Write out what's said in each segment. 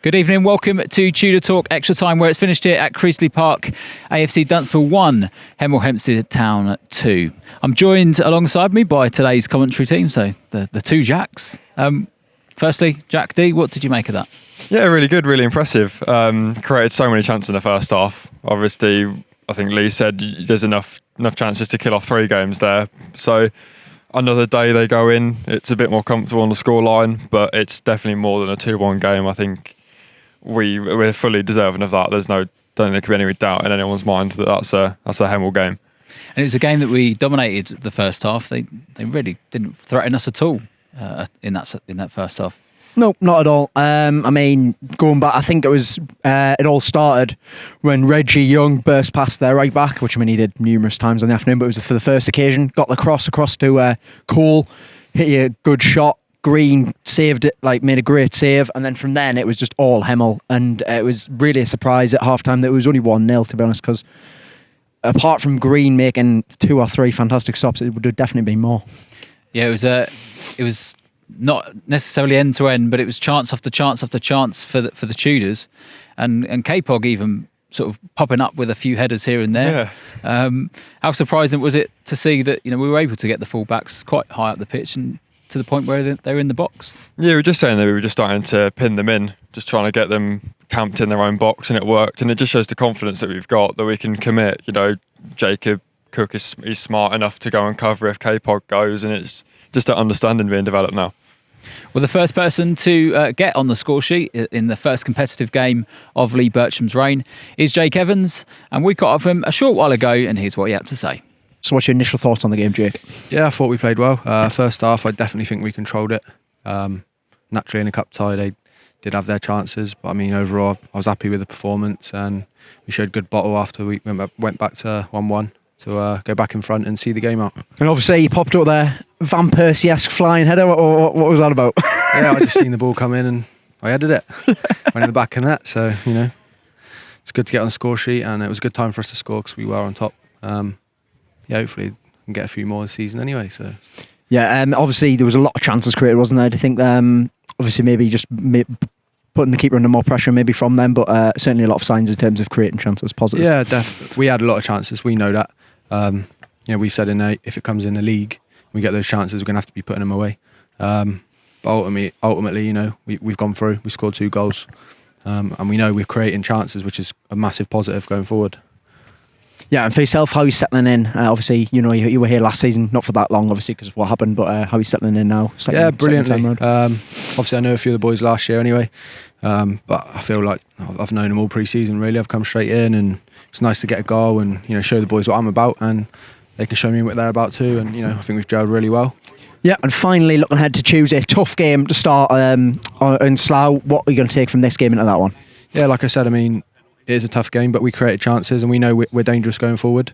Good evening, welcome to Tudor Talk Extra Time, where it's finished here at Creasley Park. AFC Dunstable 1, Hemel Hempstead Town 2. I'm joined alongside me by today's commentary team, so the two Jacks. Firstly, Jack D, what did you make of that? Yeah, really good, really impressive. Created so many chances in the first half. Obviously, I think Lee said there's enough chances to kill off 3 games there. So another day they go in, it's a bit more comfortable on the scoreline, but it's definitely more than a 2-1 game. I think we're fully deserving of that. Don't think there could be any doubt in anyone's mind that that's a Hemel game. And it was a game that we dominated the first half. They really didn't threaten us at all in that first half. No, not at all. I mean, going back, I think it all started when Reggie Young burst past their right back, which I mean he did numerous times on the afternoon, but it was for the first occasion. Got the cross across to Cole, hit a good shot. Green saved it, made a great save, and then from then it was just all Hemel, and it was really a surprise at halftime that it was only 1-0, to be honest, because apart from Green making 2 or 3 fantastic stops, it would have definitely been more. Yeah, it was not necessarily end to end, but it was chance after chance after chance for the Tudors, and K-Pog even sort of popping up with a few headers here and there. Yeah. How surprising was it to see that we were able to get the fullbacks quite high up the pitch and to the point where they're in the box? Yeah, we were just saying that we were just starting to pin them in, just trying to get them camped in their own box, and it worked. And it just shows the confidence that we've got, that we can commit. Jacob Cook is smart enough to go and cover if K-Pog goes, and it's just that understanding being developed now. Well, the first person to get on the score sheet in the first competitive game of Lee Bircham's reign is Jake Evans, and we caught up with him a short while ago, and here's what he had to say. So what's your initial thoughts on the game, Jake? Yeah, I thought we played well. First half, I definitely think we controlled it. Naturally, in a cup tie, they did have their chances. But, I mean, overall, I was happy with the performance, and we showed good bottle after we went back to 1-1 to go back in front and see the game out. And obviously, you popped up there, Van Persie-esque flying header. What was that about? Yeah, I just seen the ball come in and I headed it. Went in the back of the net, so, it's good to get on the score sheet, and it was a good time for us to score because we were on top. Yeah, hopefully we can get a few more this season anyway. So yeah, obviously there was a lot of chances created, wasn't there? Do you think obviously maybe just putting the keeper under more pressure maybe from them, but certainly a lot of signs in terms of creating chances, positive. Yeah, definitely. We had a lot of chances. We know that. We've said if it comes in the league, we get those chances, we're going to have to be putting them away. But ultimately, we've gone through. We scored 2 goals, and we know we're creating chances, which is a massive positive going forward. Yeah, and for yourself, how are you settling in? Obviously, you were here last season, not for that long, obviously, because of what happened, but how are you settling in now? Brilliantly. Obviously, I know a few of the boys last year anyway, but I feel like I've known them all pre-season, really. I've come straight in, and it's nice to get a goal and, show the boys what I'm about, and they can show me what they're about too, and, I think we've gelled really well. Yeah, and finally, looking ahead to Tuesday, tough game to start in Slough. What are you going to take from this game into that one? Yeah, like I said, I mean, it is a tough game, but we created chances and we know we're dangerous going forward.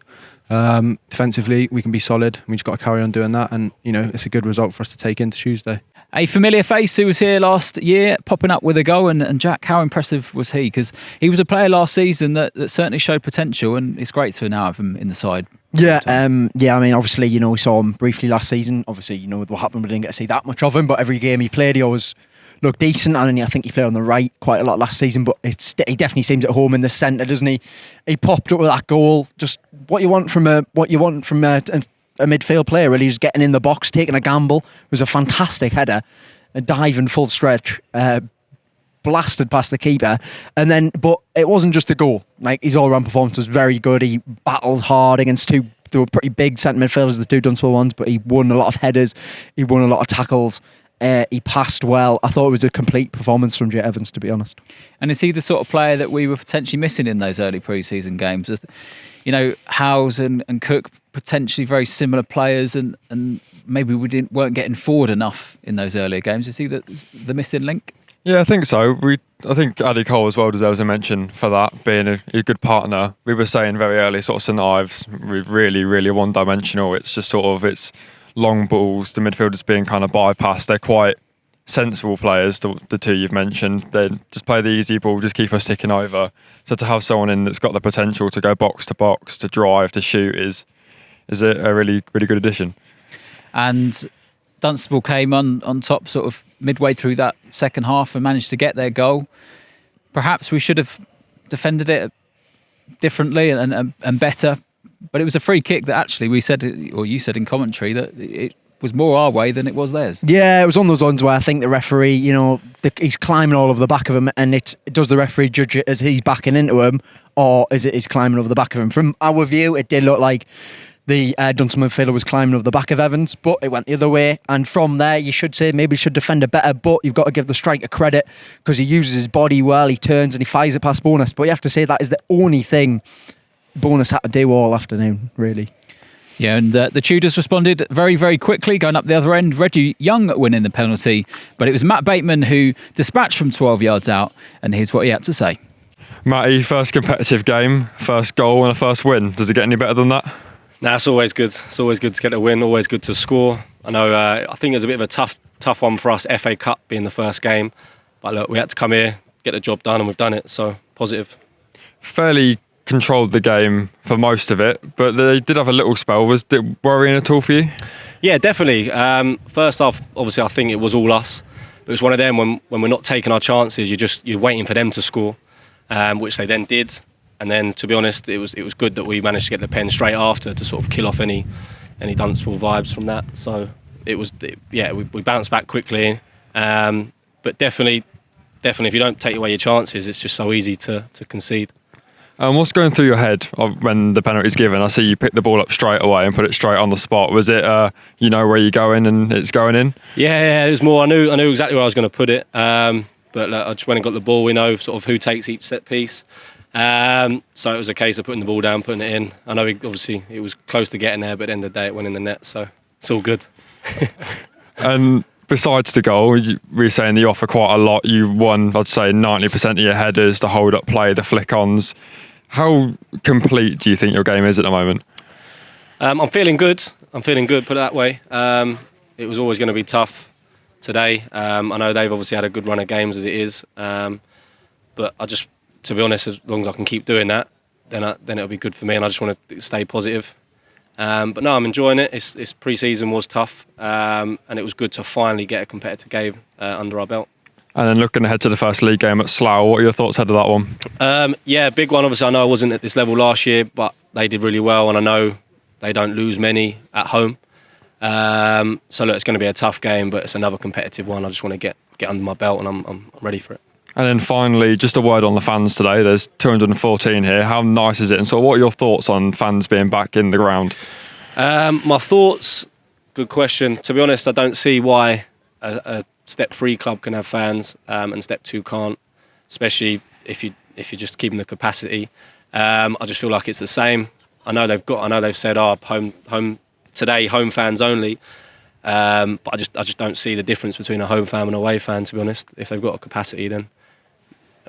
Defensively, we can be solid. We just got to carry on doing that, and it's a good result for us to take into Tuesday. A familiar face who was here last year, popping up with a goal, and Jack, how impressive was he? Because he was a player last season that certainly showed potential, and it's great to now have him in the side. Yeah, I mean, obviously, we saw him briefly last season. Obviously, with what happened, we didn't get to see that much of him, but every game he played, he always looked decent, and I think he played on the right quite a lot last season, but he definitely seems at home in the centre, doesn't he? He popped up with that goal, just what you want from a midfield player, really, just getting in the box, taking a gamble. It was a fantastic header, a dive in full stretch, blasted past the keeper, but it wasn't just the goal. His all-round performance was very good. He battled hard against they were pretty big centre midfielders, the 2 Dunstable ones, but he won a lot of headers, he won a lot of tackles. He passed well. I thought it was a complete performance from Jay Evans, to be honest. And is he the sort of player that we were potentially missing in those early pre-season games? Howes and Cook, potentially very similar players, and maybe weren't getting forward enough in those earlier games. Is he the missing link? Yeah, I think so. I think Addy Cole as well deserves a mention for that, being a good partner. We were saying very early, sort of St Ives, really, really one-dimensional. It's just it's long balls, the midfielders being kind of bypassed. They're quite sensible players, the 2 you've mentioned. They just play the easy ball, just keep us ticking over. So to have someone in that's got the potential to go box to box, to drive, to shoot is a really, really good addition. And Dunstable came on top sort of midway through that second half and managed to get their goal. perhaps we should have defended it differently and better. But it was a free kick that actually we said, or you said in commentary, that it was more our way than it was theirs. Yeah, it was on those ones where I think the referee, he's climbing all over the back of him, and does the referee judge it as he's backing into him, or is it he's climbing over the back of him? From our view, it did look like the Dunstable midfielder was climbing over the back of Evans, but it went the other way. And from there, you should say maybe he should defend it better, but you've got to give the striker credit because he uses his body well, he turns and he fires it past Bonus. But you have to say that is the only thing Bonus had to do all afternoon, really. Yeah, and the Tudors responded very, very quickly, going up the other end. Reggie Young winning the penalty, but it was Matt Bateman who dispatched from 12 yards out, and here's what he had to say. Matty, first competitive game, first goal and a first win. Does it get any better than that? Nah, it's always good. It's always good to get a win, always good to score. I know, I think it was a bit of a tough one for us, FA Cup being the first game. But look, we had to come here, get the job done, and we've done it, so positive. Fairly controlled the game for most of it, but they did have a little spell. Was it worrying at all for you? Yeah, definitely. First half, obviously, I think it was all us. But it was one of them when we're not taking our chances, you're waiting for them to score, which they then did. And then, to be honest, it was good that we managed to get the pen straight after to sort of kill off any Dunstable vibes from that. So we bounced back quickly. But definitely, if you don't take away your chances, it's just so easy to concede. What's going through your head when the penalty's given? I see you pick the ball up straight away and put it straight on the spot. Was it, where you're going and it's going in? Yeah, it was more. I knew exactly where I was going to put it. But I just went and got the ball. We know sort of who takes each set piece. So it was a case of putting the ball down, putting it in. I know obviously it was close to getting there, but at the end of the day it went in the net, so it's all good. And besides the goal, you were saying that you offer quite a lot. You won, I'd say, 90% of your headers, the hold-up play, the flick-ons. How complete do you think your game is at the moment? I'm feeling good, put it that way. It was always going to be tough today. I know they've obviously had a good run of games as it is, but to be honest, as long as I can keep doing that, then it'll be good for me, and I just want to stay positive. But no, I'm enjoying it. It's pre-season was tough, and it was good to finally get a competitive game under our belt. And then looking ahead to the first league game at Slough, what are your thoughts ahead of that one? Yeah, big one. Obviously, I know I wasn't at this level last year, but they did really well, and I know they don't lose many at home. So look, it's going to be a tough game, but it's another competitive one. I just want to get under my belt, and I'm ready for it. And then finally, just a word on the fans today. There's 214 here. How nice is it? And so what are your thoughts on fans being back in the ground? My thoughts, good question. To be honest, I don't see why a Step 3 club can have fans and Step 2 can't, especially if you're just keeping the capacity. I just feel like it's the same. I know they've said home today, home fans only. But I just don't see the difference between a home fan and an away fan, to be honest. If they've got a capacity, then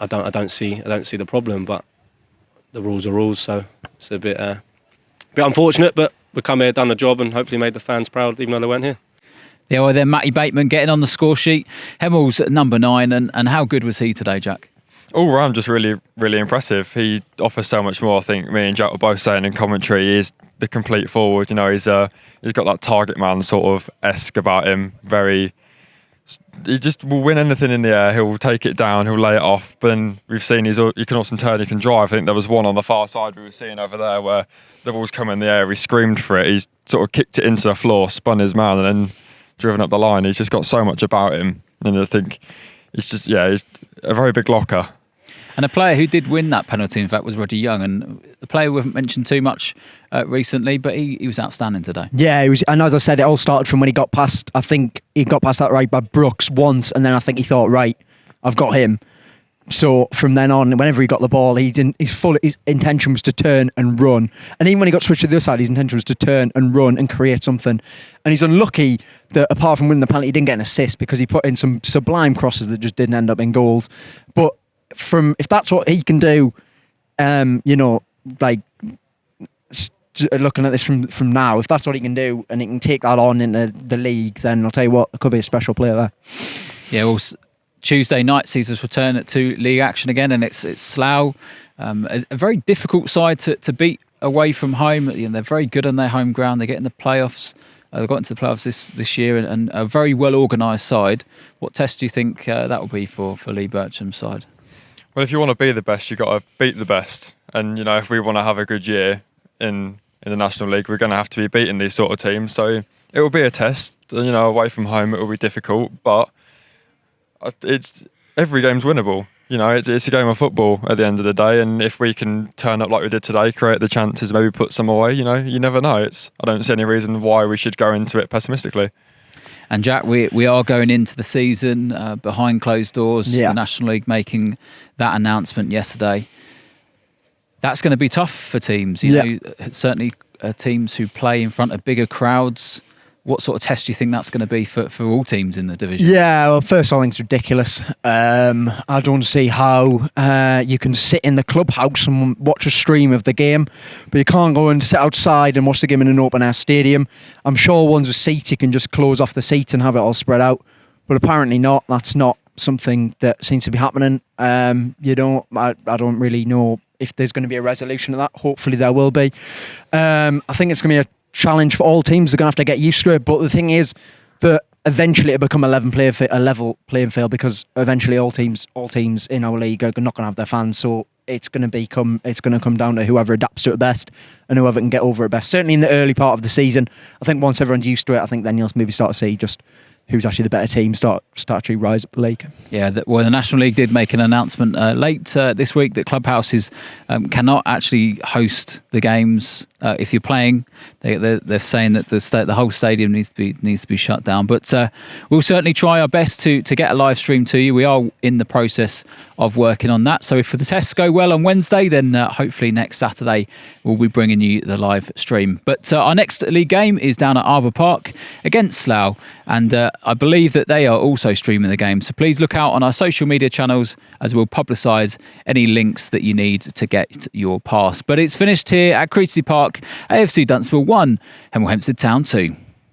I don't see the problem. But the rules are rules, so it's a bit unfortunate. But we come here, done the job, and hopefully made the fans proud, even though they weren't here. Yeah, well, then Matty Bateman getting on the score sheet. Hemel's at number 9, and how good was he today, Jack? All round, just really, really impressive. He offers so much more. I think me and Jack were both saying in commentary, he is the complete forward. He's got that target man sort of esque about him. He just will win anything in the air. He'll take it down. He'll lay it off. But then we've seen he can also turn. He can drive. I think there was one on the far side we were seeing over there where the ball's come in the air. He screamed for it. He's sort of kicked it into the floor, spun his man, and then driven up the line. He's just got so much about him, and I think he's a very big locker. And a player who did win that penalty, in fact, was Reggie Young, and the player we haven't mentioned too much recently, but he was outstanding today. Yeah, he was, and as I said, it all started from when he got past. I think he got past that right by Brooks once, and then I think he thought, right, I've got him. So from then on, whenever he got the ball, his intention was to turn and run. And even when he got switched to the other side, his intention was to turn and run and create something. And he's unlucky that apart from winning the penalty, he didn't get an assist because he put in some sublime crosses that just didn't end up in goals. But if that's what he can do, looking at this from now, if that's what he can do and he can take that on into the league, then I'll tell you what, there could be a special player there. Yeah, well, Tuesday night sees us return to league action again, and it's Slough, a very difficult side to beat away from home. They're very good on their home ground. They get in the playoffs. They got into the playoffs this year, and a very well organised side. What test do you think that will be for Lee Bircham's side? Well, if you want to be the best, you've got to beat the best. And, you know, if we want to have a good year in the National League, we're going to have to be beating these sort of teams. So it will be a test. You know, away from home, it will be difficult. But every game's winnable. You know, it's a game of football at the end of the day. And if we can turn up like we did today, create the chances, maybe put some away, you know, you never know. I don't see any reason why we should go into it pessimistically. And Jack, we are going into the season behind closed doors. Yeah. The National League making that announcement yesterday. That's going to be tough for teams. You know, certainly teams who play in front of bigger crowds. What sort of test do you think that's going to be for all teams in the division? Yeah, well, first I think it's ridiculous. I don't see how you can sit in the clubhouse and watch a stream of the game, but you can't go and sit outside and watch the game in an open-air stadium. I'm sure ones with seats, you can just close off the seats and have it all spread out, but apparently not. That's not something that seems to be happening. I don't really know if there's going to be a resolution of that. Hopefully there will be. I think it's going to be a challenge for all teams. They're going to have to get used to it, but the thing is that eventually it'll become a level playing field, because eventually all teams in our league are not going to have their fans, so it's going to come down to whoever adapts to it best and whoever can get over it best. Certainly in the early part of the season, I think once everyone's used to it, I think then you'll maybe start to see just who's actually the better team start to rise up the league. Yeah, the National League did make an announcement late this week that clubhouses cannot actually host the games if you're playing. They're saying that the whole stadium needs to be shut down. But we'll certainly try our best to get a live stream to you. We are in the process of working on that. So if the tests go well on Wednesday, then hopefully next Saturday we'll be bringing you the live stream. But our next league game is down at Arbour Park against Slough, and I believe that they are also streaming the game. So please look out on our social media channels as we'll publicise any links that you need to get your pass. But it's finished here at Creasley Park, AFC Dunstable 1, Hemel Hempstead Town 2.